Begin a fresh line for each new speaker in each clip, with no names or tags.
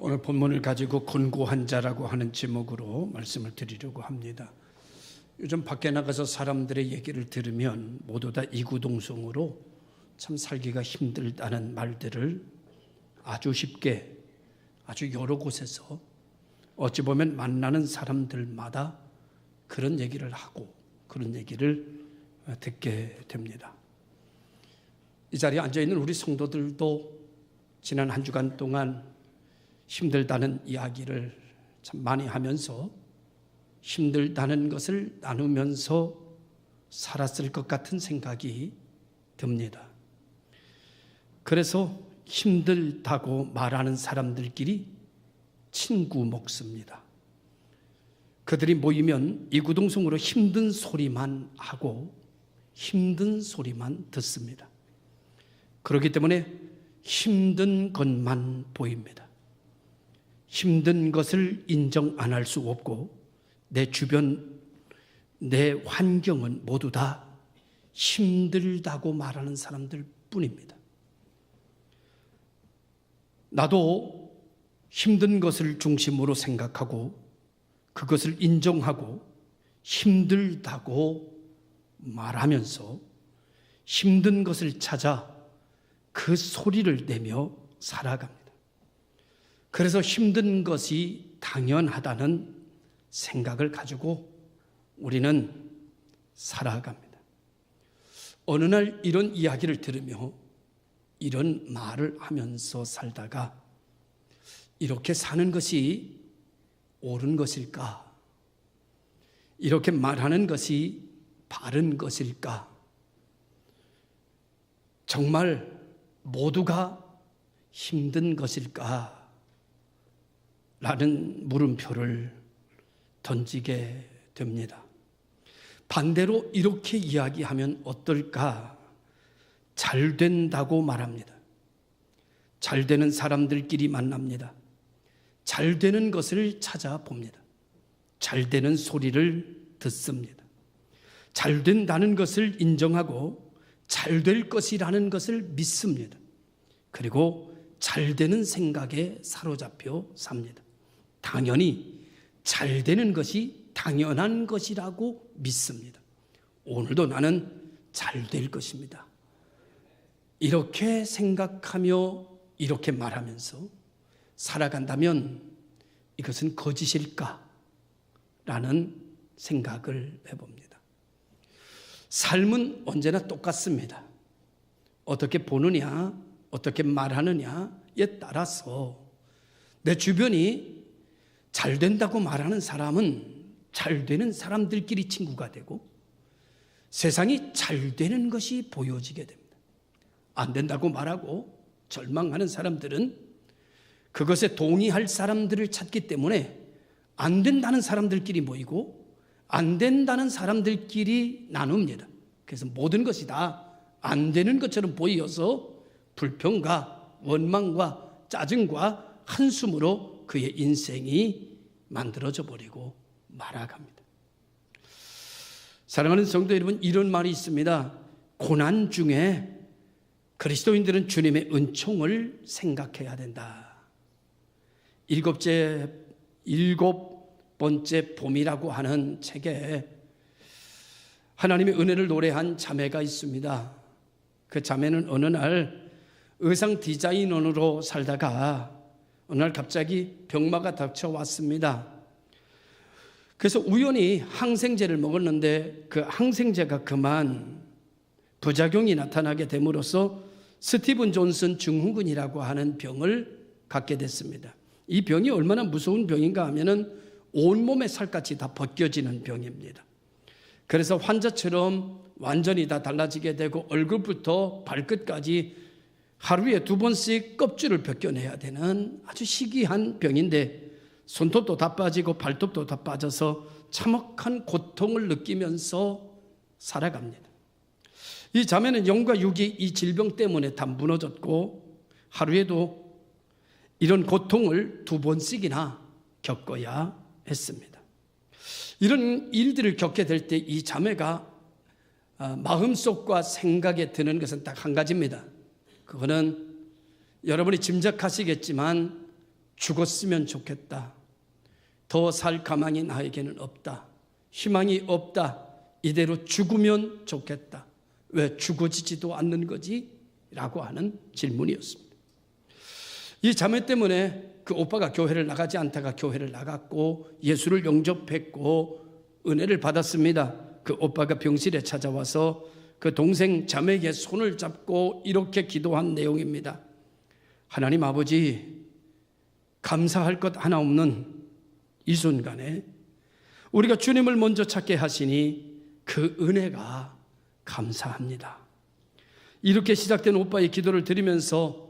오늘 본문을 가지고 곤고한 자라고 하는 제목으로 말씀을 드리려고 합니다. 요즘 밖에 나가서 사람들의 얘기를 들으면 모두 다 이구동성으로 참 살기가 힘들다는 말들을 아주 쉽게 아주 여러 곳에서 어찌 보면 만나는 사람들마다 그런 얘기를 하고 그런 얘기를 듣게 됩니다. 이 자리에 앉아있는 우리 성도들도 지난 한 주간 동안 힘들다는 이야기를 참 많이 하면서 힘들다는 것을 나누면서 살았을 것 같은 생각이 듭니다. 그래서 힘들다고 말하는 사람들끼리 친구 먹습니다. 그들이 모이면 이구동성으로 힘든 소리만 하고 힘든 소리만 듣습니다. 그렇기 때문에 힘든 것만 보입니다. 힘든 것을 인정 안 할 수 없고 내 주변, 내 환경은 모두 다 힘들다고 말하는 사람들 뿐입니다. 나도 힘든 것을 중심으로 생각하고 그것을 인정하고 힘들다고 말하면서 힘든 것을 찾아 그 소리를 내며 살아갑니다. 그래서 힘든 것이 당연하다는 생각을 가지고 우리는 살아갑니다. 어느 날 이런 이야기를 들으며 이런 말을 하면서 살다가 이렇게 사는 것이 옳은 것일까? 이렇게 말하는 것이 바른 것일까? 정말 모두가 힘든 것일까? 라는 물음표를 던지게 됩니다. 반대로 이렇게 이야기하면 어떨까? 잘 된다고 말합니다. 잘 되는 사람들끼리 만납니다. 잘 되는 것을 찾아봅니다. 잘 되는 소리를 듣습니다. 잘 된다는 것을 인정하고 잘 될 것이라는 것을 믿습니다. 그리고 잘 되는 생각에 사로잡혀 삽니다. 당연히 잘 되는 것이 당연한 것이라고 믿습니다. 오늘도 나는 잘 될 것입니다. 이렇게 생각하며 이렇게 말하면서 살아간다면 이것은 거짓일까? 라는 생각을 해봅니다. 삶은 언제나 똑같습니다. 어떻게 보느냐, 어떻게 말하느냐에 따라서 내 주변이 잘 된다고 말하는 사람은 잘 되는 사람들끼리 친구가 되고 세상이 잘 되는 것이 보여지게 됩니다. 안 된다고 말하고 절망하는 사람들은 그것에 동의할 사람들을 찾기 때문에 안 된다는 사람들끼리 모이고 안 된다는 사람들끼리 나눕니다. 그래서 모든 것이 다 안 되는 것처럼 보여서 불평과 원망과 짜증과 한숨으로 그의 인생이 만들어져 버리고 말아갑니다. 사랑하는 성도 여러분, 이런 말이 있습니다. 고난 중에 그리스도인들은 주님의 은총을 생각해야 된다. 일곱 번째 봄이라고 하는 책에 하나님의 은혜를 노래한 자매가 있습니다. 그 자매는 어느 날 의상 디자이너로 살다가 어느 날 갑자기 병마가 닥쳐왔습니다. 그래서 우연히 항생제를 먹었는데 그 항생제가 그만 부작용이 나타나게 됨으로써 스티븐 존슨 증후군이라고 하는 병을 갖게 됐습니다. 이 병이 얼마나 무서운 병인가 하면은 온몸의 살갗이 다 벗겨지는 병입니다. 그래서 환자처럼 완전히 다 달라지게 되고 얼굴부터 발끝까지 하루에 2번씩 껍질을 벗겨내야 되는 아주 희귀한 병인데 손톱도 다 빠지고 발톱도 다 빠져서 참혹한 고통을 느끼면서 살아갑니다. 이 자매는 영과 육이 이 질병 때문에 다 무너졌고 하루에도 이런 고통을 2번씩이나 겪어야 했습니다. 이런 일들을 겪게 될 때 이 자매가 마음속과 생각에 드는 것은 딱 한 가지입니다. 그거는 여러분이 짐작하시겠지만 죽었으면 좋겠다. 더 살 가망이 나에게는 없다. 희망이 없다. 이대로 죽으면 좋겠다. 왜 죽어지지도 않는 거지? 라고 하는 질문이었습니다. 이 자매 때문에 그 오빠가 교회를 나가지 않다가 교회를 나갔고 예수를 영접했고 은혜를 받았습니다. 그 오빠가 병실에 찾아와서 그 동생 자매에게 손을 잡고 이렇게 기도한 내용입니다. 하나님 아버지, 감사할 것 하나 없는 이 순간에 우리가 주님을 먼저 찾게 하시니 그 은혜가 감사합니다. 이렇게 시작된 오빠의 기도를 들으면서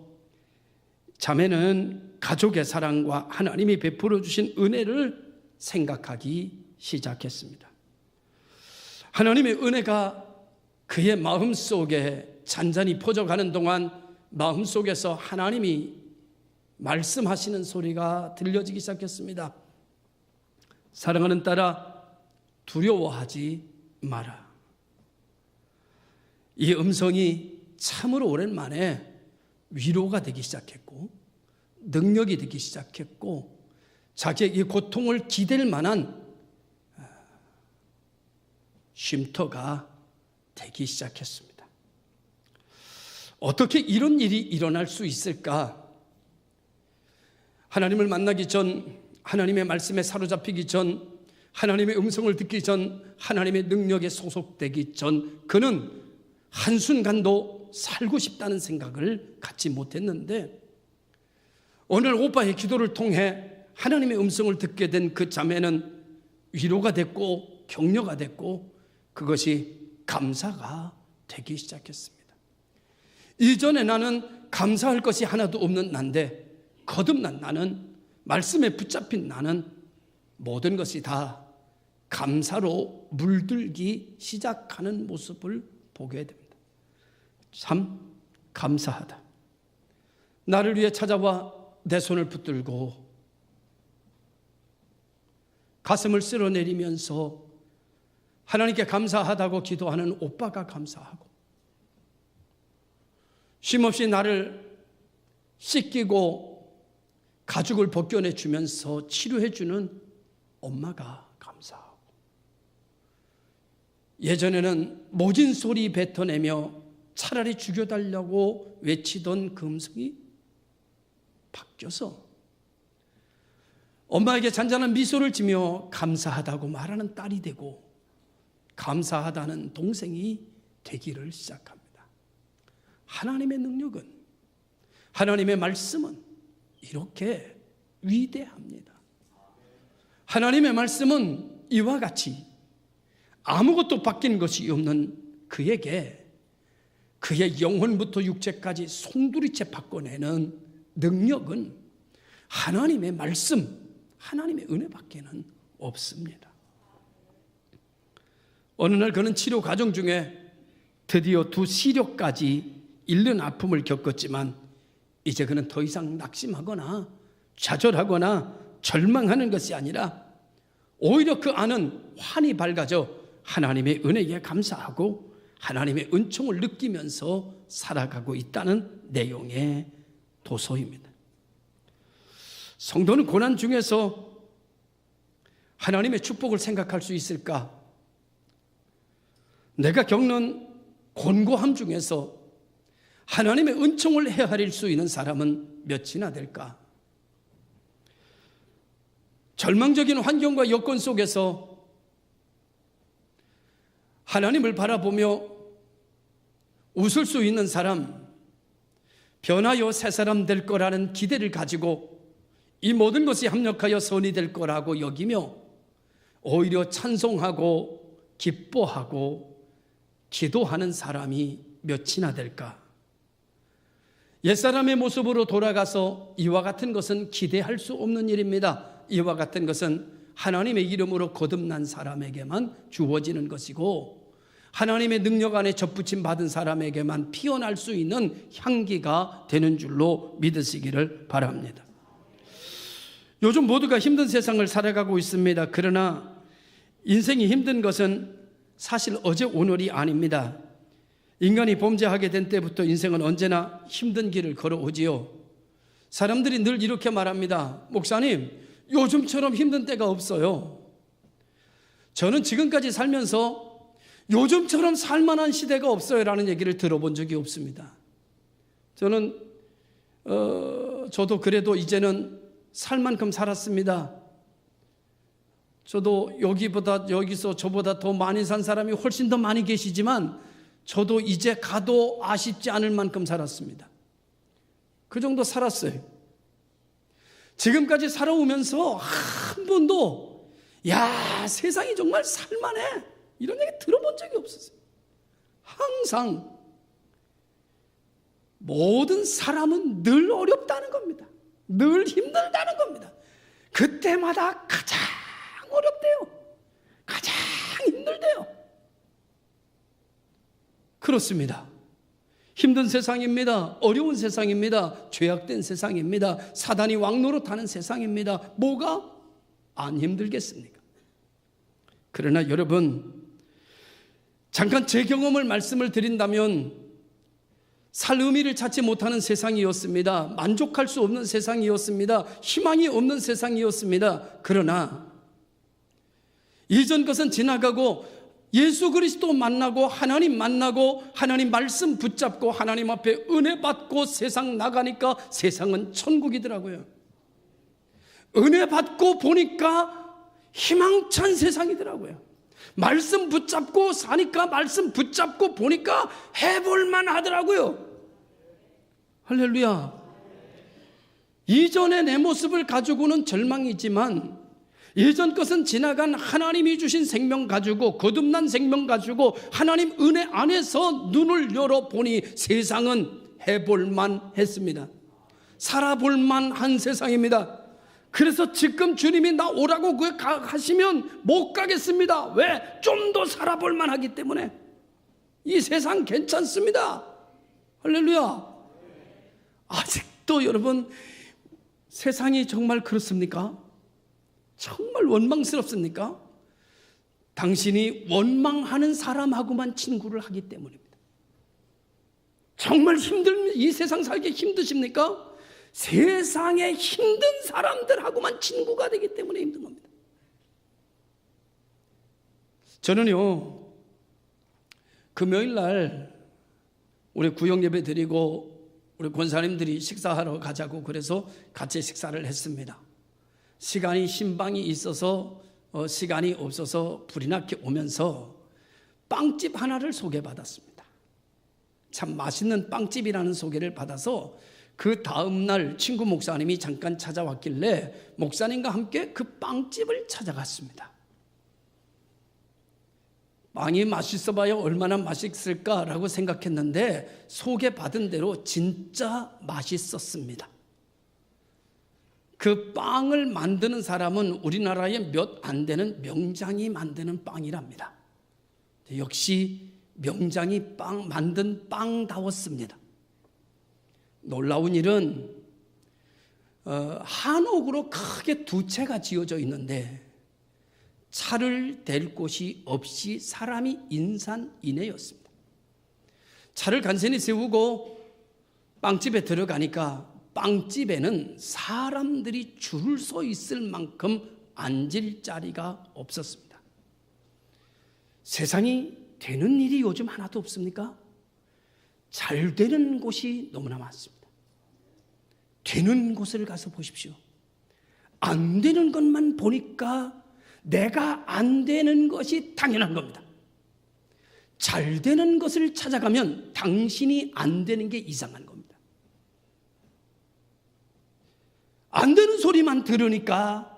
자매는 가족의 사랑과 하나님이 베풀어 주신 은혜를 생각하기 시작했습니다. 하나님의 은혜가 그의 마음속에 잔잔히 퍼져가는 동안 마음속에서 하나님이 말씀하시는 소리가 들려지기 시작했습니다. 사랑하는 딸아, 두려워하지 마라. 이 음성이 참으로 오랜만에 위로가 되기 시작했고 능력이 되기 시작했고 자기의 이 고통을 기댈 만한 쉼터가 되기 시작했습니다. 어떻게 이런 일이 일어날 수 있을까? 하나님을 만나기 전, 하나님의 말씀에 사로잡히기 전, 하나님의 음성을 듣기 전, 하나님의 능력에 소속되기 전 그는 한순간도 살고 싶다는 생각을 갖지 못했는데 오늘 오빠의 기도를 통해 하나님의 음성을 듣게 된 그 자매는 위로가 됐고 격려가 됐고 그것이 감사가 되기 시작했습니다. 이전에 나는 감사할 것이 하나도 없는 난데 거듭난 나는, 말씀에 붙잡힌 나는 모든 것이 다 감사로 물들기 시작하는 모습을 보게 됩니다. 참 감사하다. 나를 위해 찾아와 내 손을 붙들고 가슴을 쓸어내리면서 하나님께 감사하다고 기도하는 오빠가 감사하고 쉼없이 나를 씻기고 가죽을 벗겨내 주면서 치료해 주는 엄마가 감사하고 예전에는 모진 소리 뱉어내며 차라리 죽여달라고 외치던 그 음성이 바뀌어서 엄마에게 잔잔한 미소를 지며 감사하다고 말하는 딸이 되고 감사하다는 동생이 되기를 시작합니다. 하나님의 능력은, 하나님의 말씀은 이렇게 위대합니다. 하나님의 말씀은 이와 같이 아무것도 바뀐 것이 없는 그에게 그의 영혼부터 육체까지 송두리째 바꿔내는 능력은 하나님의 말씀, 하나님의 은혜밖에는 없습니다. 어느 날 그는 치료 과정 중에 드디어 두 시력까지 잃는 아픔을 겪었지만 이제 그는 더 이상 낙심하거나 좌절하거나 절망하는 것이 아니라 오히려 그 안은 환히 밝아져 하나님의 은혜에 감사하고 하나님의 은총을 느끼면서 살아가고 있다는 내용의 도서입니다. 성도는 고난 중에서 하나님의 축복을 생각할 수 있을까? 내가 겪는 곤고함 중에서 하나님의 은총을 헤아릴 수 있는 사람은 몇이나 될까? 절망적인 환경과 여건 속에서 하나님을 바라보며 웃을 수 있는 사람, 변하여 새 사람 될 거라는 기대를 가지고 이 모든 것이 합력하여 선이 될 거라고 여기며 오히려 찬송하고 기뻐하고 기도하는 사람이 몇이나 될까? 옛사람의 모습으로 돌아가서 이와 같은 것은 기대할 수 없는 일입니다. 이와 같은 것은 하나님의 이름으로 거듭난 사람에게만 주어지는 것이고 하나님의 능력 안에 접붙임 받은 사람에게만 피어날 수 있는 향기가 되는 줄로 믿으시기를 바랍니다. 요즘 모두가 힘든 세상을 살아가고 있습니다. 그러나 인생이 힘든 것은 사실 어제 오늘이 아닙니다. 인간이 범죄하게 된 때부터 인생은 언제나 힘든 길을 걸어오지요. 사람들이 늘 이렇게 말합니다. 목사님, 요즘처럼 힘든 때가 없어요. 저는 지금까지 살면서 요즘처럼 살만한 시대가 없어요 라는 얘기를 들어본 적이 없습니다. 저도 그래도 이제는 살 만큼 살았습니다. 저도 여기서 저보다 더 많이 산 사람이 훨씬 더 많이 계시지만 저도 이제 가도 아쉽지 않을 만큼 살았습니다. 그 정도 살았어요. 지금까지 살아오면서 한 번도 야, 세상이 정말 살만해 이런 얘기 들어본 적이 없었어요. 항상 모든 사람은 늘 어렵다는 겁니다. 늘 힘들다는 겁니다. 그때마다 가장 어렵대요. 가장 힘들대요. 그렇습니다. 힘든 세상입니다. 어려운 세상입니다. 죄악된 세상입니다. 사단이 왕노릇하는 세상입니다. 뭐가 안 힘들겠습니까? 그러나 여러분, 잠깐 제 경험을 말씀을 드린다면 살 의미를 찾지 못하는 세상이었습니다. 만족할 수 없는 세상이었습니다. 희망이 없는 세상이었습니다. 그러나 이전 것은 지나가고 예수 그리스도 만나고 하나님 만나고 하나님 말씀 붙잡고 하나님 앞에 은혜 받고 세상 나가니까 세상은 천국이더라고요. 은혜 받고 보니까 희망찬 세상이더라고요. 말씀 붙잡고 사니까 말씀 붙잡고 보니까 해볼만 하더라고요. 할렐루야. 이전의 내 모습을 가지고는 절망이지만 예전 것은 지나간 하나님이 주신 생명 가지고 거듭난 생명 가지고 하나님 은혜 안에서 눈을 열어보니 세상은 해볼만 했습니다. 살아볼만 한 세상입니다. 그래서 지금 주님이 나 오라고 하시면 못 가겠습니다. 왜? 좀 더 살아볼만 하기 때문에. 이 세상 괜찮습니다. 할렐루야. 아직도 여러분 세상이 정말 그렇습니까? 정말 원망스럽습니까? 당신이 원망하는 사람하고만 친구를 하기 때문입니다. 정말 이 세상 살기 힘드십니까? 세상에 힘든 사람들하고만 친구가 되기 때문에 힘든 겁니다. 저는요, 금요일 날 우리 구역 예배 드리고 우리 권사님들이 식사하러 가자고 그래서 같이 식사를 했습니다. 시간이 신방이 있어서 시간이 없어서 불이 나게 오면서 빵집 하나를 소개받았습니다. 참 맛있는 빵집이라는 소개를 받아서 그 다음날 친구 목사님이 잠깐 찾아왔길래 목사님과 함께 그 빵집을 찾아갔습니다. 빵이 맛있어봐야 얼마나 맛있을까라고 생각했는데 소개받은 대로 진짜 맛있었습니다. 그 빵을 만드는 사람은 우리나라에 몇 안 되는 명장이 만드는 빵이랍니다. 역시 명장이 만든 빵다웠습니다. 놀라운 일은 한옥으로 크게 두 채가 지어져 있는데 차를 댈 곳이 없이 사람이 인산인해였습니다. 차를 간신히 세우고 빵집에 들어가니까 빵집에는 사람들이 줄 서 있을 만큼 앉을 자리가 없었습니다. 세상이 되는 일이 요즘 하나도 없습니까? 잘 되는 곳이 너무나 많습니다. 되는 곳을 가서 보십시오. 안 되는 것만 보니까 내가 안 되는 것이 당연한 겁니다. 잘 되는 것을 찾아가면 당신이 안 되는 게 이상한 겁니다. 안 되는 소리만 들으니까,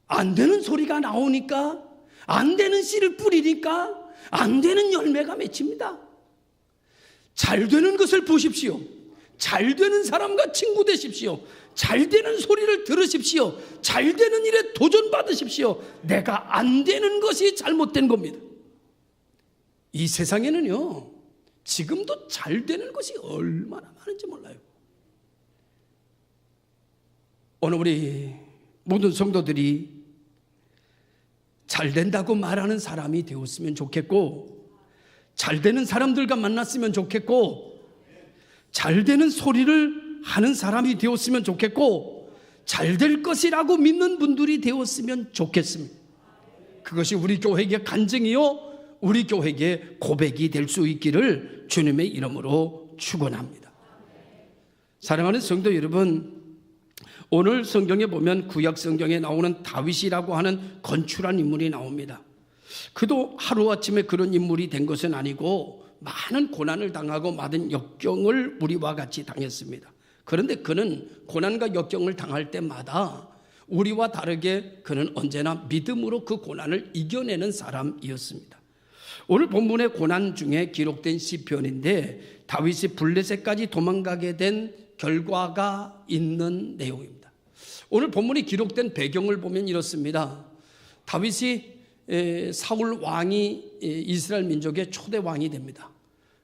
안 되는 소리가 나오니까, 안 되는 씨를 뿌리니까 안 되는 열매가 맺힙니다. 잘 되는 것을 보십시오. 잘 되는 사람과 친구 되십시오. 잘 되는 소리를 들으십시오. 잘 되는 일에 도전받으십시오. 내가 안 되는 것이 잘못된 겁니다. 이 세상에는요, 지금도 잘 되는 것이 얼마나 많은지 몰라요. 오늘 우리 모든 성도들이 잘 된다고 말하는 사람이 되었으면 좋겠고, 잘 되는 사람들과 만났으면 좋겠고, 잘 되는 소리를 하는 사람이 되었으면 좋겠고 잘 될 것이라고 믿는 분들이 되었으면 좋겠습니다. 그것이 우리 교회의 간증이요 우리 교회의 고백이 될 수 있기를 주님의 이름으로 축원합니다. 사랑하는 성도 여러분, 오늘 성경에 보면 구약 성경에 나오는 다윗이라고 하는 건축한 인물이 나옵니다. 그도 하루아침에 그런 인물이 된 것은 아니고 많은 고난을 당하고 많은 역경을 우리와 같이 당했습니다. 그런데 그는 고난과 역경을 당할 때마다 우리와 다르게 그는 언제나 믿음으로 그 고난을 이겨내는 사람이었습니다. 오늘 본문의 고난 중에 기록된 시편인데 다윗이 블레셋까지 도망가게 된 결과가 있는 내용입니다. 오늘 본문이 기록된 배경을 보면 이렇습니다. 다윗이 사울 왕이 이스라엘 민족의 초대 왕이 됩니다.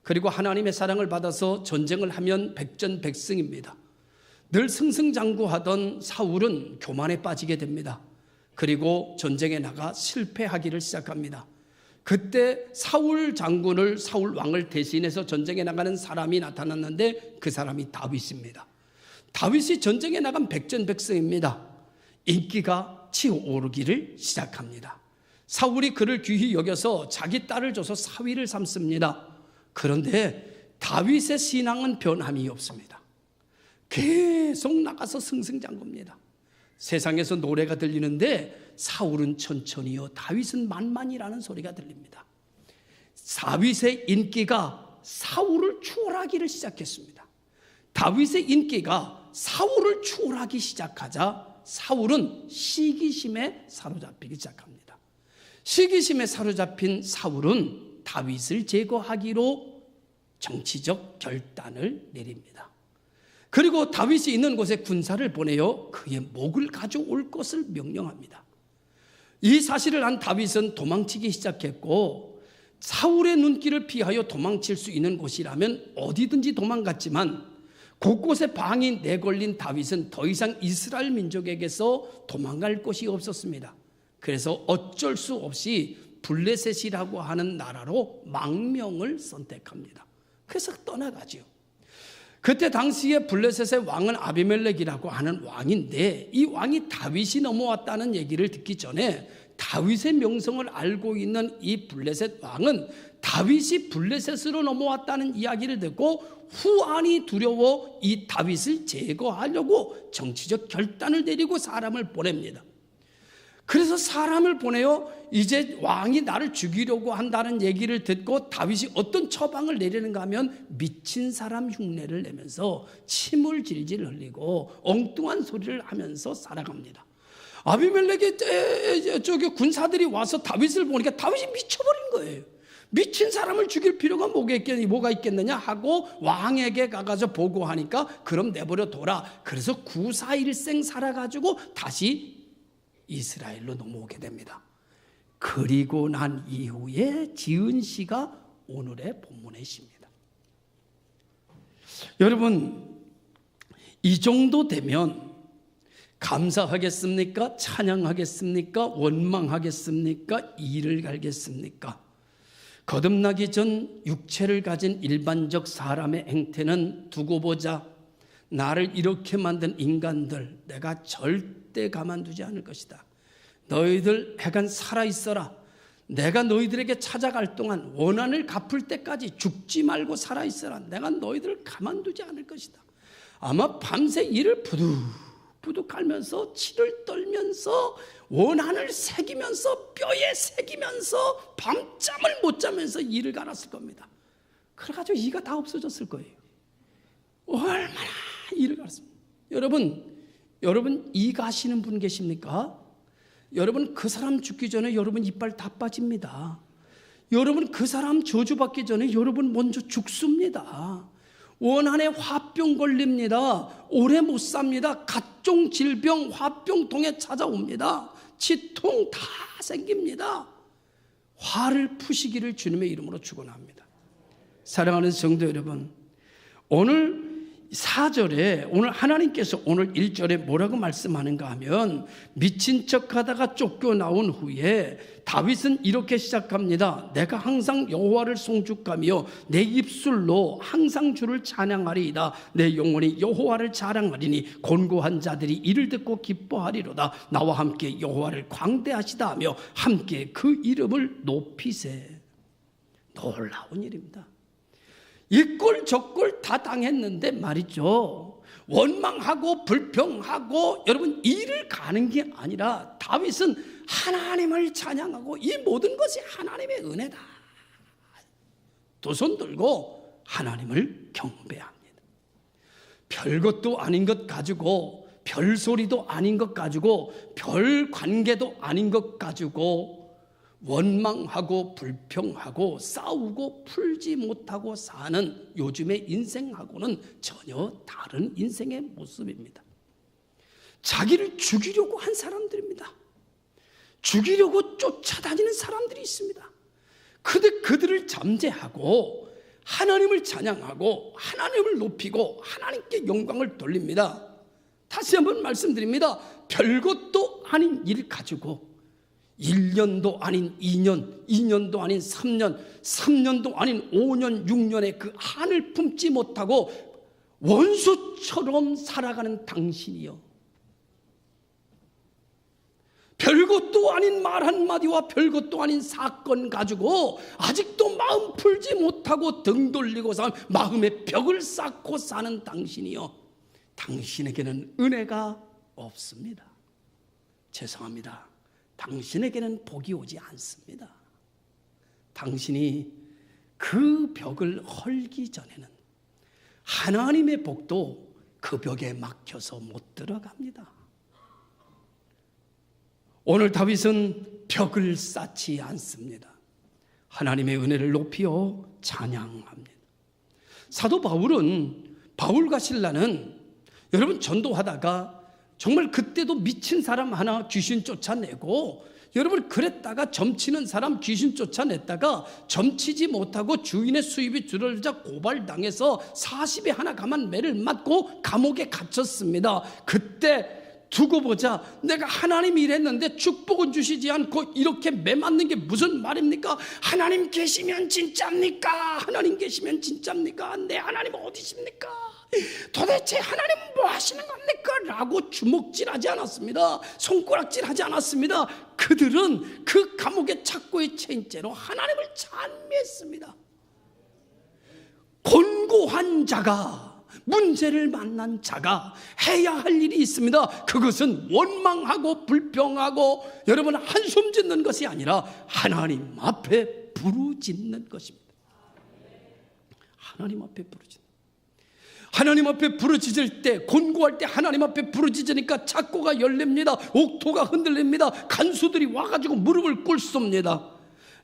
그리고 하나님의 사랑을 받아서 전쟁을 하면 백전백승입니다. 늘 승승장구하던 사울은 교만에 빠지게 됩니다. 그리고 전쟁에 나가 실패하기를 시작합니다. 그때 사울 장군을, 사울 왕을 대신해서 전쟁에 나가는 사람이 나타났는데 그 사람이 다윗입니다. 다윗이 전쟁에 나간 백전백승입니다. 인기가 치오르기를 시작합니다. 사울이 그를 귀히 여겨서 자기 딸을 줘서 사위를 삼습니다. 그런데 다윗의 신앙은 변함이 없습니다. 계속 나가서 승승장구입니다. 세상에서 노래가 들리는데 사울은 천천히요 다윗은 만만이라는 소리가 들립니다. 다윗의 인기가 사울을 추월하기를 시작했습니다. 다윗의 인기가 사울을 추월하기 시작하자 사울은 시기심에 사로잡히기 시작합니다. 시기심에 사로잡힌 사울은 다윗을 제거하기로 정치적 결단을 내립니다. 그리고 다윗이 있는 곳에 군사를 보내어 그의 목을 가져올 것을 명령합니다. 이 사실을 안 다윗은 도망치기 시작했고 사울의 눈길을 피하여 도망칠 수 있는 곳이라면 어디든지 도망갔지만 곳곳에 방이 내걸린 다윗은 더 이상 이스라엘 민족에게서 도망갈 곳이 없었습니다. 그래서 어쩔 수 없이 블레셋이라고 하는 나라로 망명을 선택합니다. 그래서 떠나가지요. 그때 당시에 블레셋의 왕은 아비멜렉이라고 하는 왕인데 이 왕이 다윗이 넘어왔다는 얘기를 듣기 전에 다윗의 명성을 알고 있는 이 블레셋 왕은 다윗이 블레셋으로 넘어왔다는 이야기를 듣고 후환이 두려워 이 다윗을 제거하려고 정치적 결단을 내리고 사람을 보냅니다. 그래서 사람을 보내어 이제 왕이 나를 죽이려고 한다는 얘기를 듣고 다윗이 어떤 처방을 내리는가 하면 미친 사람 흉내를 내면서 침을 질질 흘리고 엉뚱한 소리를 하면서 살아갑니다. 아비멜렉의 군사들이 와서 다윗을 보니까 다윗이 미쳐버린 거예요. 미친 사람을 죽일 필요가 뭐가 있겠느냐 하고 왕에게 가서 보고하니까 그럼 내버려 둬라. 그래서 구사일생 살아가지고 다시 이스라엘로 넘어오게 됩니다. 그리고 난 이후에 지은 시가 오늘의 본문의 시입니다. 여러분, 이 정도 되면 감사하겠습니까? 찬양하겠습니까? 원망하겠습니까? 이를 갈겠습니까? 거듭나기 전 육체를 가진 일반적 사람의 행태는 두고 보자. 나를 이렇게 만든 인간들 내가 절대 가만두지 않을 것이다. 너희들 하여간 살아있어라. 내가 너희들에게 찾아갈 동안 원한을 갚을 때까지 죽지 말고 살아있어라. 내가 너희들을 가만두지 않을 것이다. 아마 밤새 이를 부득부득 갈면서 치를 떨면서 원한을 새기면서 뼈에 새기면서 밤잠을 못 자면서 이를 갈았을 겁니다. 그래가지고 이가 다 없어졌을 거예요. 얼마나 이를 갈았습니다. 여러분 이 가시는 분 계십니까? 여러분 그 사람 죽기 전에 여러분 이빨 다 빠집니다. 여러분 그 사람 저주받기 전에 여러분 먼저 죽습니다. 원한에 화병 걸립니다. 오래 못 삽니다. 각종 질병 화병 통해 찾아옵니다. 치통 다 생깁니다. 화를 푸시기를 주님의 이름으로 축원합니다. 사랑하는 성도 여러분, 오늘 4절에 오늘 하나님께서 오늘 1절에 뭐라고 말씀하는가 하면, 미친 척하다가 쫓겨나온 후에 다윗은 이렇게 시작합니다. 내가 항상 여호와를 송축하며 내 입술로 항상 주를 찬양하리이다. 내 영혼이 여호와를 자랑하리니 곤고한 자들이 이를 듣고 기뻐하리로다. 나와 함께 여호와를 광대하시다 하며 함께 그 이름을 높이세. 놀라운 일입니다. 이 꼴 저 꼴 다 당했는데 말이죠, 원망하고 불평하고 여러분 이를 가는 게 아니라 다윗은 하나님을 찬양하고 이 모든 것이 하나님의 은혜다. 두 손 들고 하나님을 경배합니다. 별것도 아닌 것 가지고, 별소리도 아닌 것 가지고, 별 관계도 아닌 것 가지고 원망하고 불평하고 싸우고 풀지 못하고 사는 요즘의 인생하고는 전혀 다른 인생의 모습입니다. 자기를 죽이려고 한 사람들입니다. 죽이려고 쫓아다니는 사람들이 있습니다. 그들을 잠재하고 하나님을 찬양하고 하나님을 높이고 하나님께 영광을 돌립니다. 다시 한번 말씀드립니다. 별것도 아닌 일 가지고 1년도 아닌 2년, 2년도 아닌 3년, 3년도 아닌 5년, 6년의 그 한을 품지 못하고 원수처럼 살아가는 당신이요, 별것도 아닌 말 한마디와 별것도 아닌 사건 가지고 아직도 마음 풀지 못하고 등 돌리고 사는 마음의 벽을 쌓고 사는 당신이요, 당신에게는 은혜가 없습니다. 죄송합니다. 당신에게는 복이 오지 않습니다. 당신이 그 벽을 헐기 전에는 하나님의 복도 그 벽에 막혀서 못 들어갑니다. 오늘 다윗은 벽을 쌓지 않습니다. 하나님의 은혜를 높이어 찬양합니다. 사도 바울과 실라는 여러분 전도하다가 정말 그때도 미친 사람 하나 귀신 쫓아내고, 여러분 그랬다가 점치는 사람 귀신 쫓아냈다가 점치지 못하고 주인의 수입이 줄어들자 고발당해서 40에 하나 감한 매를 맞고 감옥에 갇혔습니다. 그때 두고 보자, 내가 하나님 일했는데 축복은 주시지 않고 이렇게 매 맞는 게 무슨 말입니까? 하나님 계시면 진짜입니까? 하나님 계시면 진짜입니까? 내 하나님 어디십니까? 도대체 하나님은 뭐 하시는 겁니까? 라고 주먹질하지 않았습니다. 손가락질하지 않았습니다. 그들은 그 감옥의 착고의 체인죄로 하나님을 찬미했습니다. 곤고한 자가, 문제를 만난 자가 해야 할 일이 있습니다. 그것은 원망하고 불평하고 여러분 한숨 짓는 것이 아니라 하나님 앞에 부르짖는 것입니다. 하나님 앞에 부르짖는, 하나님 앞에 부르짖을 때, 곤고할 때 하나님 앞에 부르짖으니까 착고가 열립니다. 옥토가 흔들립니다. 간수들이 와가지고 무릎을 꿇습니다.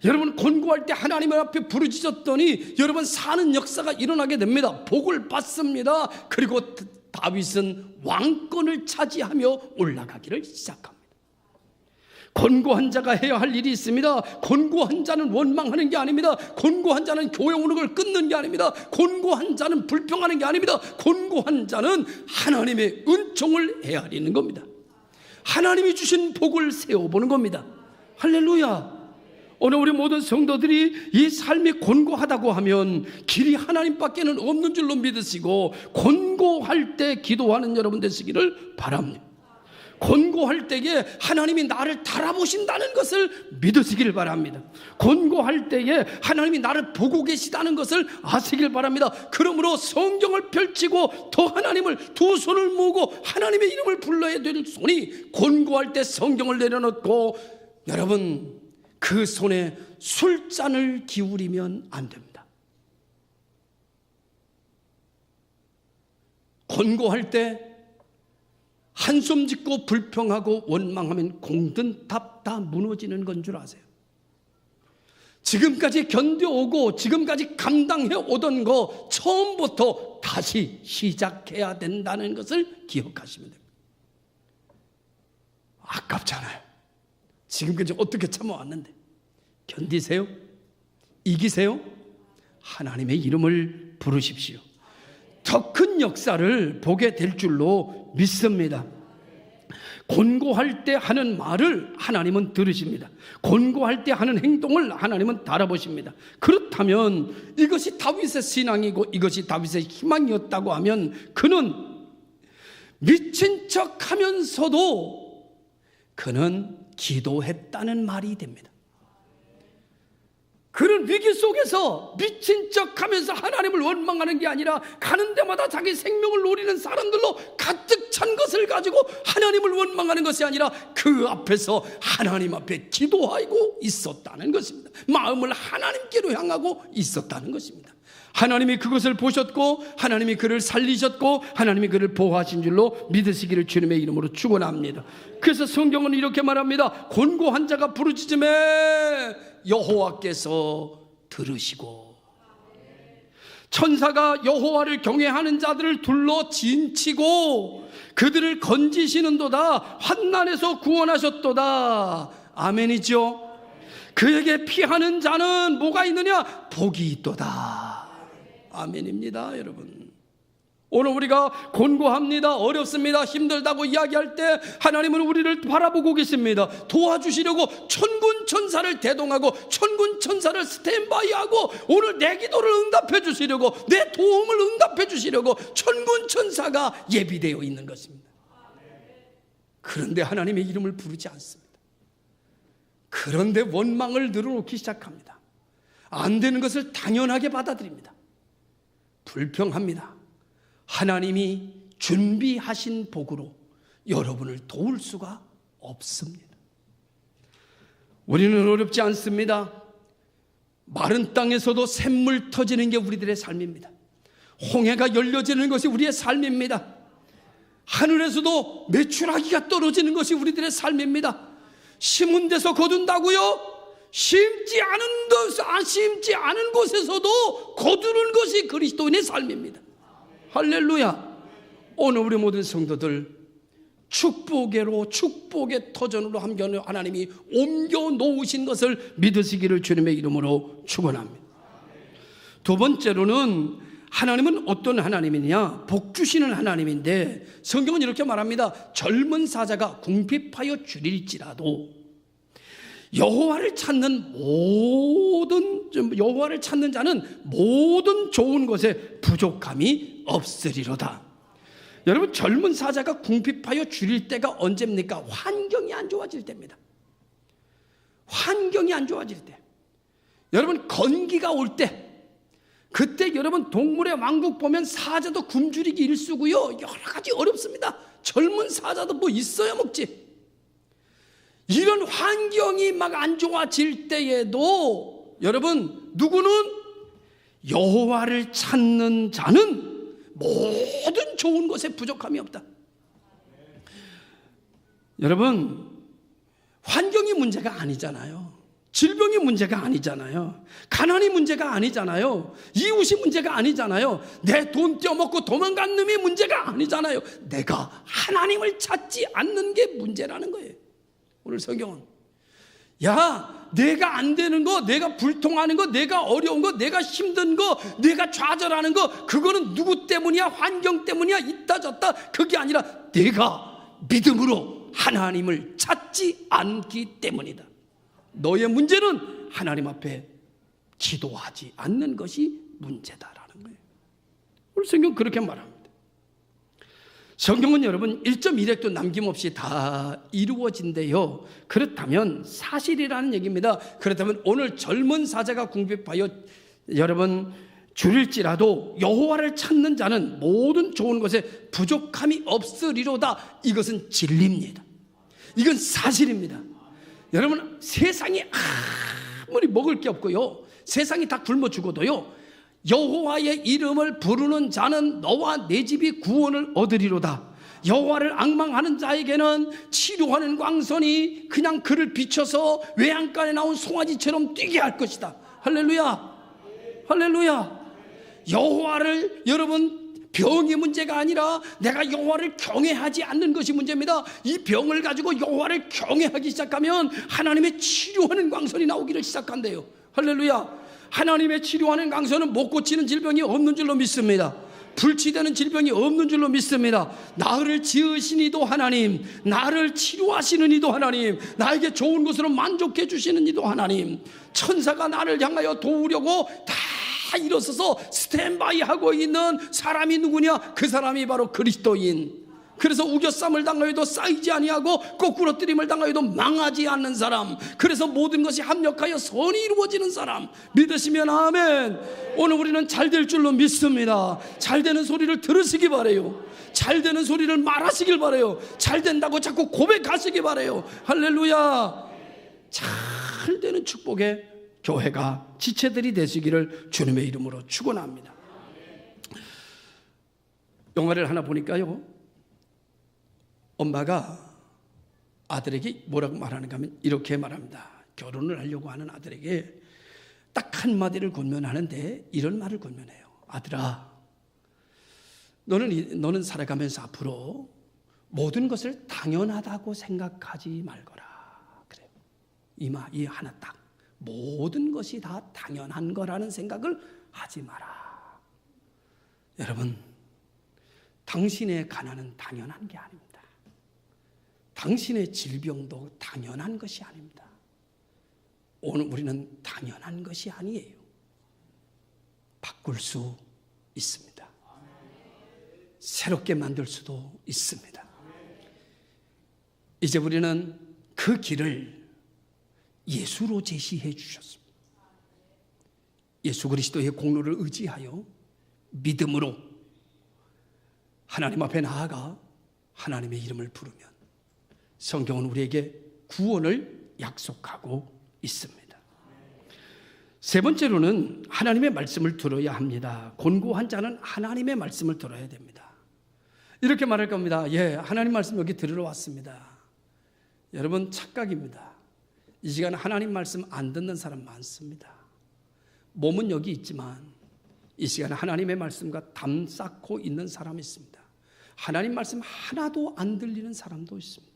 여러분 곤고할 때 하나님 앞에 부르짖었더니 여러분 사는 역사가 일어나게 됩니다. 복을 받습니다. 그리고 다윗은 왕권을 차지하며 올라가기를 시작합니다. 곤고한 자가 해야 할 일이 있습니다. 곤고한 자는 원망하는 게 아닙니다. 곤고한 자는 교회 오는 걸 끊는 게 아닙니다. 곤고한 자는 불평하는 게 아닙니다. 곤고한 자는 하나님의 은총을 헤아리는 겁니다. 하나님이 주신 복을 세워보는 겁니다. 할렐루야. 오늘 우리 모든 성도들이 이 삶이 곤고하다고 하면 길이 하나님밖에는 없는 줄로 믿으시고 곤고할 때 기도하는 여러분 되시기를 바랍니다. 곤고할 때에 하나님이 나를 달아보신다는 것을 믿으시길 바랍니다. 곤고할 때에 하나님이 나를 보고 계시다는 것을 아시길 바랍니다. 그러므로 성경을 펼치고 더 하나님을 두 손을 모으고 하나님의 이름을 불러야 될 손이 곤고할 때 성경을 내려놓고 여러분 그 손에 술잔을 기울이면 안 됩니다. 곤고할 때 한숨 짓고 불평하고 원망하면 공든 탑 다 무너지는 건 줄 아세요? 지금까지 견뎌오고 지금까지 감당해 오던 거 처음부터 다시 시작해야 된다는 것을 기억하시면 됩니다. 아깝잖아요. 지금까지 어떻게 참아왔는데 견디세요? 이기세요? 하나님의 이름을 부르십시오. 더 큰 역사를 보게 될 줄로 믿습니다. 권고할 때 하는 말을 하나님은 들으십니다. 권고할 때 하는 행동을 하나님은 알아보십니다. 그렇다면 이것이 다윗의 신앙이고 이것이 다윗의 희망이었다고 하면 그는 미친 척 하면서도 그는 기도했다는 말이 됩니다. 그는 위기 속에서 미친 척 하면서 하나님을 원망하는 게 아니라 가는 데마다 자기 생명을 노리는 사람들로 가득 찬 것을 가지고 하나님을 원망하는 것이 아니라 그 앞에서 하나님 앞에 기도하고 있었다는 것입니다. 마음을 하나님께로 향하고 있었다는 것입니다. 하나님이 그것을 보셨고 하나님이 그를 살리셨고 하나님이 그를 보호하신 줄로 믿으시기를 주님의 이름으로 축원합니다. 그래서 성경은 이렇게 말합니다. 권고한 자가 부르짖음에 여호와께서 들으시고 천사가 여호와를 경외하는 자들을 둘러 진치고 그들을 건지시는도다. 환난에서 구원하셨도다. 아멘이죠. 그에게 피하는 자는 뭐가 있느냐? 복이 있도다. 아멘입니다. 여러분, 오늘 우리가 권고합니다. 어렵습니다. 힘들다고 이야기할 때 하나님은 우리를 바라보고 계십니다. 도와주시려고 천군 천사를 대동하고 천군 천사를 스탠바이하고 오늘 내 기도를 응답해 주시려고 내 도움을 응답해 주시려고 천군 천사가 예비되어 있는 것입니다. 그런데 하나님의 이름을 부르지 않습니다. 그런데 원망을 늘어놓기 시작합니다. 안 되는 것을 당연하게 받아들입니다. 불평합니다. 하나님이 준비하신 복으로 여러분을 도울 수가 없습니다. 우리는 어렵지 않습니다. 마른 땅에서도 샘물 터지는 게 우리들의 삶입니다. 홍해가 열려지는 것이 우리의 삶입니다. 하늘에서도 메추라기가 떨어지는 것이 우리들의 삶입니다. 심은 데서 거둔다고요? 심지 않은 곳에서도 거두는 것이 그리스도인의 삶입니다. 할렐루야. 오늘 우리 모든 성도들 축복의 터전으로 하나님이 옮겨 놓으신 것을 믿으시기를 주님의 이름으로 축원합니다. 두 번째로는 하나님은 어떤 하나님이냐? 복 주시는 하나님인데 성경은 이렇게 말합니다. 젊은 사자가 궁핍하여 줄일지라도 여호와를 찾는 자는 모든 좋은 것에 부족함이 없으리로다. 여러분, 젊은 사자가 궁핍하여 줄일 때가 언제입니까? 환경이 안 좋아질 때입니다. 환경이 안 좋아질 때, 여러분 건기가 올 때, 그때 여러분 동물의 왕국 보면 사자도 굶주리기 일쑤고요, 여러 가지 어렵습니다. 젊은 사자도 뭐 있어야 먹지. 이런 환경이 막 안 좋아질 때에도 여러분, 누구는 여호와를 찾는 자는 모든 좋은 것에 부족함이 없다. 여러분, 환경이 문제가 아니잖아요. 질병이 문제가 아니잖아요. 가난이 문제가 아니잖아요. 이웃이 문제가 아니잖아요. 내 돈 떼어먹고 도망간 놈이 문제가 아니잖아요. 내가 하나님을 찾지 않는 게 문제라는 거예요. 오늘 성경은 내가 안 되는 거, 내가 불통하는 거, 내가 어려운 거, 내가 힘든 거, 내가 좌절하는 거, 그거는 누구 때문이야? 환경 때문이야? 있다 졌다? 그게 아니라 내가 믿음으로 하나님을 찾지 않기 때문이다. 너의 문제는 하나님 앞에 기도하지 않는 것이 문제다라는 거예요. 오늘 성경 그렇게 말합니다. 성경은 여러분 1.1획도 남김없이 다 이루어진대요. 그렇다면 사실이라는 얘기입니다. 그렇다면 오늘 젊은 사자가 궁핍하여 여러분 줄일지라도 여호와를 찾는 자는 모든 좋은 것에 부족함이 없으리로다. 이것은 진리입니다. 이건 사실입니다. 여러분, 세상이 아무리 먹을 게 없고요, 세상이 다 굶어 죽어도요, 여호와의 이름을 부르는 자는 너와 내 집이 구원을 얻으리로다. 여호와를 앙망하는 자에게는 치료하는 광선이 그냥 그를 비춰서 외양간에 나온 송아지처럼 뛰게 할 것이다. 할렐루야, 할렐루야. 여호와를, 여러분, 병이 문제가 아니라 내가 여호와를 경외하지 않는 것이 문제입니다. 이 병을 가지고 여호와를 경외하기 시작하면 하나님의 치료하는 광선이 나오기를 시작한대요. 할렐루야. 하나님의 치료하는 강선은 못 고치는 질병이 없는 줄로 믿습니다. 불치되는 질병이 없는 줄로 믿습니다. 나를 지으신 이도 하나님, 나를 치료하시는 이도 하나님, 나에게 좋은 것으로 만족해 주시는 이도 하나님, 천사가 나를 향하여 도우려고 다 일어서서 스탠바이 하고 있는 사람이 누구냐? 그 사람이 바로 그리스도인. 그래서 우겨쌈을 당하여도 쌓이지 아니하고 거꾸로 뜨림을 당하여도 망하지 않는 사람, 그래서 모든 것이 합력하여 선이 이루어지는 사람, 믿으시면 아멘. 오늘 우리는 잘 될 줄로 믿습니다. 잘 되는 소리를 들으시기 바라요. 잘 되는 소리를 말하시길 바라요. 잘 된다고 자꾸 고백하시기 바라요. 할렐루야. 잘 되는 축복의 교회가, 지체들이 되시기를 주님의 이름으로 축원합니다. 영화를 하나 보니까요, 엄마가 아들에게 뭐라고 말하는가 하면 이렇게 말합니다. 결혼을 하려고 하는 아들에게 딱 한마디를 권면하는데 이런 말을 권면해요. 아들아, 너는 살아가면서 앞으로 모든 것을 당연하다고 생각하지 말거라. 그래요. 이 하나 딱, 모든 것이 다 당연한 거라는 생각을 하지 마라. 여러분, 당신의 가난은 당연한 게 아닙니다. 당신의 질병도 당연한 것이 아닙니다. 오늘 우리는 당연한 것이 아니에요. 바꿀 수 있습니다. 새롭게 만들 수도 있습니다. 이제 우리는 그 길을 예수로 제시해 주셨습니다. 예수 그리스도의 공로를 의지하여 믿음으로 하나님 앞에 나아가 하나님의 이름을 부르면 성경은 우리에게 구원을 약속하고 있습니다. 세 번째로는 하나님의 말씀을 들어야 합니다. 곤고한 자는 하나님의 말씀을 들어야 됩니다. 이렇게 말할 겁니다. 하나님 말씀 여기 들으러 왔습니다. 여러분, 착각입니다. 이 시간에 하나님 말씀 안 듣는 사람 많습니다. 몸은 여기 있지만 이 시간에 하나님의 말씀과 담 쌓고 있는 사람이 있습니다. 하나님 말씀 하나도 안 들리는 사람도 있습니다.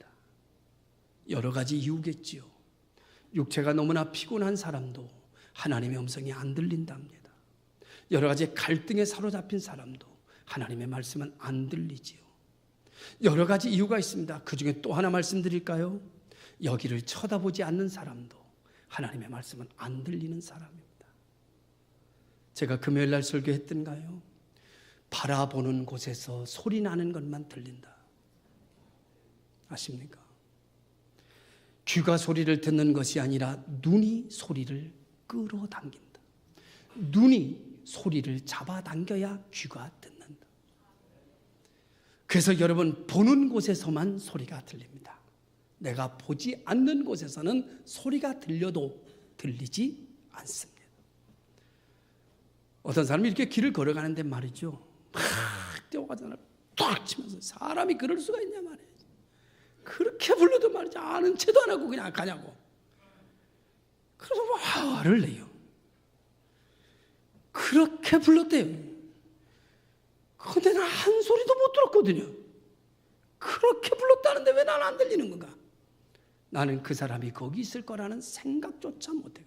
여러 가지 이유겠지요. 육체가 너무나 피곤한 사람도 하나님의 음성이 안 들린답니다. 여러 가지 갈등에 사로잡힌 사람도 하나님의 말씀은 안 들리지요. 여러 가지 이유가 있습니다. 그 중에 또 하나 말씀드릴까요? 여기를 쳐다보지 않는 사람도 하나님의 말씀은 안 들리는 사람입니다. 제가 금요일 날 설교했던가요? 바라보는 곳에서 소리 나는 것만 들린다. 아십니까? 귀가 소리를 듣는 것이 아니라 눈이 소리를 끌어당긴다. 눈이 소리를 잡아당겨야 귀가 듣는다. 그래서 여러분, 보는 곳에서만 소리가 들립니다. 내가 보지 않는 곳에서는 소리가 들려도 들리지 않습니다. 어떤 사람이 이렇게 길을 걸어가는데 말이죠, 막 뛰어가잖아요. 탁 치면서. 사람이 그럴 수가 있냐 말이에요. 그렇게 불러도 말이죠, 아는 체도 안 하고 그냥 가냐고. 그래서 화를 내요. 그렇게 불렀대요. 근데 난 한 소리도 못 들었거든요. 그렇게 불렀다는데 왜 나는 안 들리는 건가? 나는 그 사람이 거기 있을 거라는 생각조차 못해요.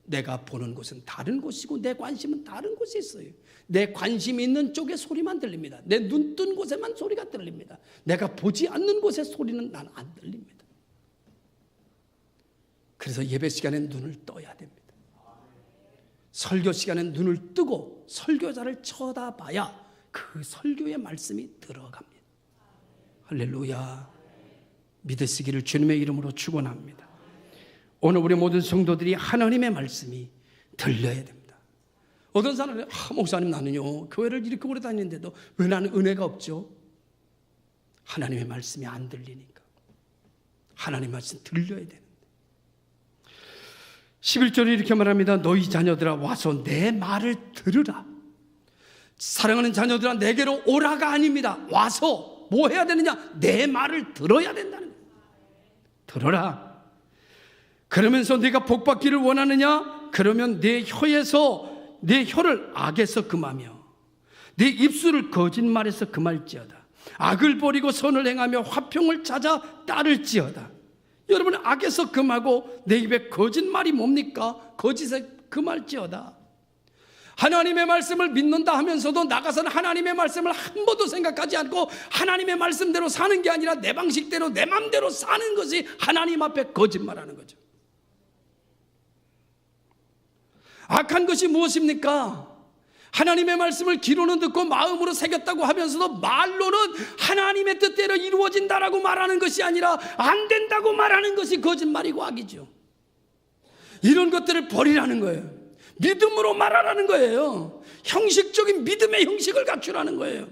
내가 보는 곳은 다른 곳이고 내 관심은 다른 곳에 있어요. 내 관심이 있는 쪽에 소리만 들립니다. 내 눈 뜬 곳에만 소리가 들립니다. 내가 보지 않는 곳의 소리는 난 안 들립니다. 그래서 예배 시간엔 눈을 떠야 됩니다. 설교 시간엔 눈을 뜨고 설교자를 쳐다봐야 그 설교의 말씀이 들어갑니다. 할렐루야. 믿으시기를 주님의 이름으로 축원합니다. 오늘 우리 모든 성도들이 하나님의 말씀이 들려야 됩니다. 어떤 사람은 목사님, 나는요 교회를 이렇게 오래 다니는데도 왜 나는 은혜가 없죠? 하나님의 말씀이 안 들리니까. 하나님의 말씀 들려야 되는데. 11절에 이렇게 말합니다. 너희 자녀들아 와서 내 말을 들으라. 사랑하는 자녀들아, 내게로 오라가 아닙니다. 와서 뭐 해야 되느냐? 내 말을 들어야 된다는 거예요. 들어라. 그러면서 네가 복받기를 원하느냐? 그러면 내 혀를 악에서 금하며 네 입술을 거짓말에서 금할지어다. 악을 버리고 선을 행하며 화평을 찾아 따를지어다. 여러분, 악에서 금하고 내 입에 거짓말이 뭡니까? 거짓에 금할지어다. 하나님의 말씀을 믿는다 하면서도 나가서는 하나님의 말씀을 한 번도 생각하지 않고 하나님의 말씀대로 사는 게 아니라 내 방식대로 내 맘대로 사는 것이 하나님 앞에 거짓말하는 거죠. 악한 것이 무엇입니까? 하나님의 말씀을 귀로는 듣고 마음으로 새겼다고 하면서도 말로는 하나님의 뜻대로 이루어진다라고 말하는 것이 아니라 안 된다고 말하는 것이 거짓말이고 악이죠. 이런 것들을 버리라는 거예요. 믿음으로 말하라는 거예요. 형식적인 믿음의 형식을 갖추라는 거예요.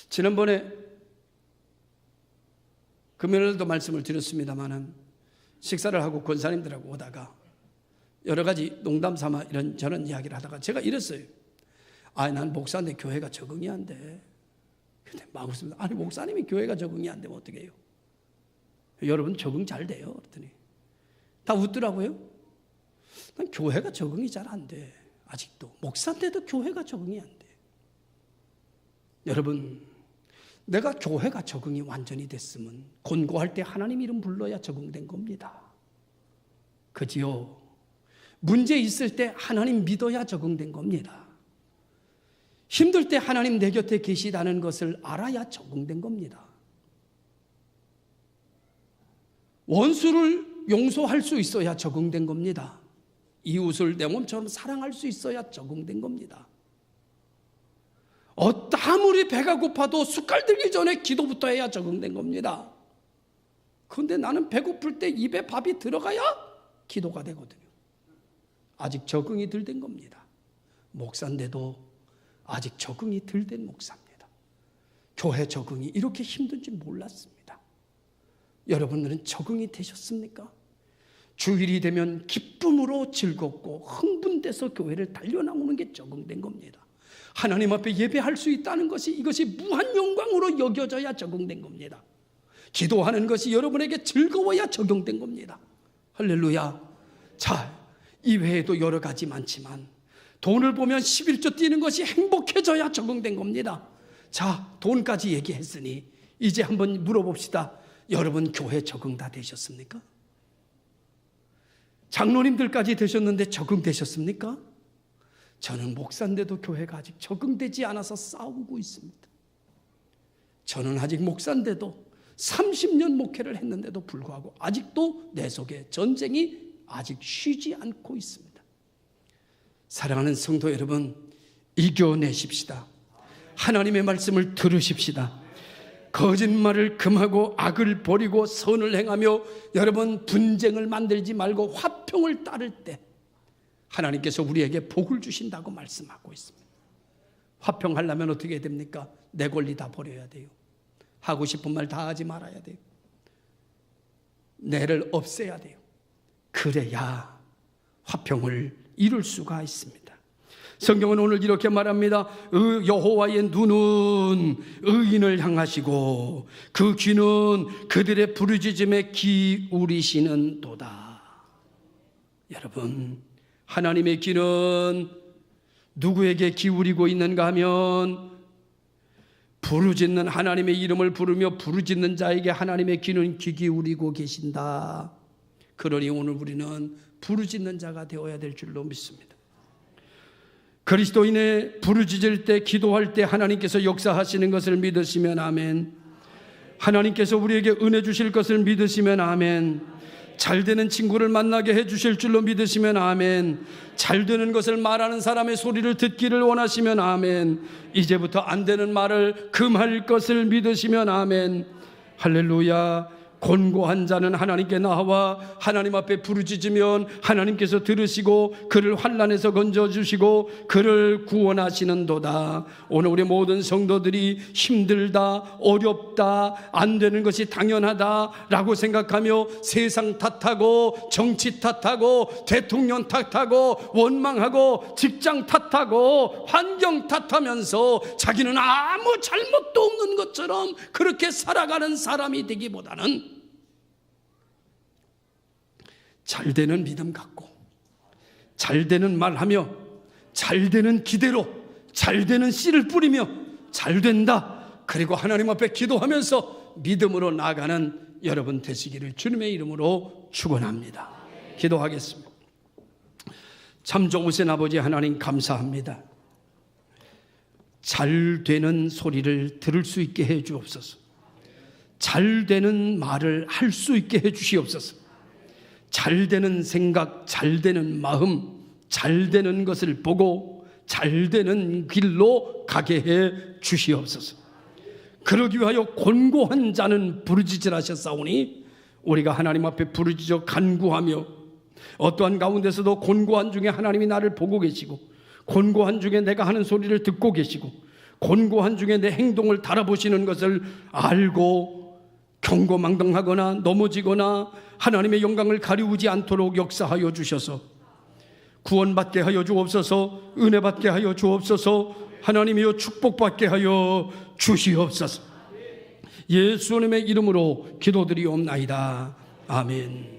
지난번에 금요일도 말씀을 드렸습니다마는 식사를 하고 권사님들하고 오다가 여러 가지 농담 삼아 이런 저런 이야기를 하다가 제가 이랬어요. 난 목사인데 교회가 적응이 안 돼. 근데 막 웃습니다. 아니 목사님이 교회가 적응이 안 되면 어떻게 해요? 여러분 적응 잘 돼요. 그랬더니 다 웃더라고요. 난 교회가 적응이 잘 안 돼. 아직도 목사인데도 교회가 적응이 안 돼. 여러분, 내가 교회가 적응이 완전히 됐으면 권고할 때 하나님 이름 불러야 적응된 겁니다. 그지요? 문제 있을 때 하나님 믿어야 적응된 겁니다. 힘들 때 하나님 내 곁에 계시다는 것을 알아야 적응된 겁니다. 원수를 용서할 수 있어야 적응된 겁니다. 이웃을 내 몸처럼 사랑할 수 있어야 적응된 겁니다. 아무리 배가 고파도 숟갈 들기 전에 기도부터 해야 적응된 겁니다. 그런데 나는 배고플 때 입에 밥이 들어가야 기도가 되거든요. 아직 적응이 덜 된 겁니다. 목사인데도 아직 적응이 덜 된 목사입니다. 교회 적응이 이렇게 힘든지 몰랐습니다. 여러분들은 적응이 되셨습니까? 주일이 되면 기쁨으로 즐겁고 흥분돼서 교회를 달려나오는 게 적응된 겁니다. 하나님 앞에 예배할 수 있다는 것이 이것이 무한 영광으로 여겨져야 적응된 겁니다. 기도하는 것이 여러분에게 즐거워야 적용된 겁니다. 할렐루야. 자, 이외에도 여러 가지 많지만 돈을 보면 11조 뛰는 것이 행복해져야 적응된 겁니다. 자, 돈까지 얘기했으니 이제 한번 물어봅시다. 여러분 교회 적응 다 되셨습니까? 장로님들까지 되셨는데 적응되셨습니까? 저는 목사인데도 교회가 아직 적응되지 않아서 싸우고 있습니다. 저는 아직 목사인데도 30년 목회를 했는데도 불구하고 아직도 내 속에 전쟁이 아직 쉬지 않고 있습니다. 사랑하는 성도 여러분, 이겨내십시다. 하나님의 말씀을 들으십시다. 거짓말을 금하고 악을 버리고 선을 행하며 여러분 분쟁을 만들지 말고 화평을 따를 때 하나님께서 우리에게 복을 주신다고 말씀하고 있습니다. 화평하려면 어떻게 해야 됩니까? 내 권리 다 버려야 돼요. 하고 싶은 말 다 하지 말아야 돼요. 내를 없애야 돼요. 그래야 화평을 이룰 수가 있습니다. 성경은 오늘 이렇게 말합니다. 여호와의 눈은 의인을 향하시고 그 귀는 그들의 부르짖음에 기울이시는 도다. 여러분, 하나님의 귀는 누구에게 기울이고 있는가 하면 부르짖는 하나님의 이름을 부르며 부르짖는 자에게 하나님의 귀는 귀 기울이고 계신다. 그러니 오늘 우리는 부르짖는 자가 되어야 될 줄로 믿습니다. 그리스도인의 부르짖을 때 기도할 때 하나님께서 역사하시는 것을 믿으시면 아멘. 하나님께서 우리에게 은혜 주실 것을 믿으시면 아멘. 잘 되는 친구를 만나게 해주실 줄로 믿으시면 아멘. 잘 되는 것을 말하는 사람의 소리를 듣기를 원하시면 아멘. 이제부터 안 되는 말을 금할 것을 믿으시면 아멘. 할렐루야. 곤고한 자는 하나님께 나와 하나님 앞에 부르짖으면 하나님께서 들으시고 그를 환난에서 건져주시고 그를 구원하시는도다. 오늘 우리 모든 성도들이 힘들다, 어렵다, 안 되는 것이 당연하다라고 생각하며 세상 탓하고 정치 탓하고 대통령 탓하고 원망하고 직장 탓하고 환경 탓하면서 자기는 아무 잘못도 없는 것처럼 그렇게 살아가는 사람이 되기보다는 잘 되는 믿음 갖고 잘 되는 말하며 잘 되는 기대로 잘 되는 씨를 뿌리며 잘 된다. 그리고 하나님 앞에 기도하면서 믿음으로 나아가는 여러분 되시기를 주님의 이름으로 축원합니다. 기도하겠습니다. 참 좋으신 아버지 하나님 감사합니다. 잘 되는 소리를 들을 수 있게 해 주옵소서. 잘 되는 말을 할 수 있게 해 주시옵소서. 잘 되는 생각, 잘 되는 마음, 잘 되는 것을 보고 잘 되는 길로 가게 해 주시옵소서. 그러기 위하여 곤고한 자는 부르짖으라셨사오니 우리가 하나님 앞에 부르짖어 간구하며 어떠한 가운데서도 곤고한 중에 하나님이 나를 보고 계시고 곤고한 중에 내가 하는 소리를 듣고 계시고 곤고한 중에 내 행동을 달아보시는 것을 알고 경고망동하거나 넘어지거나 하나님의 영광을 가리우지 않도록 역사하여 주셔서 구원받게 하여 주옵소서. 은혜받게 하여 주옵소서. 하나님이여 축복받게 하여 주시옵소서. 예수님의 이름으로 기도드리옵나이다. 아멘.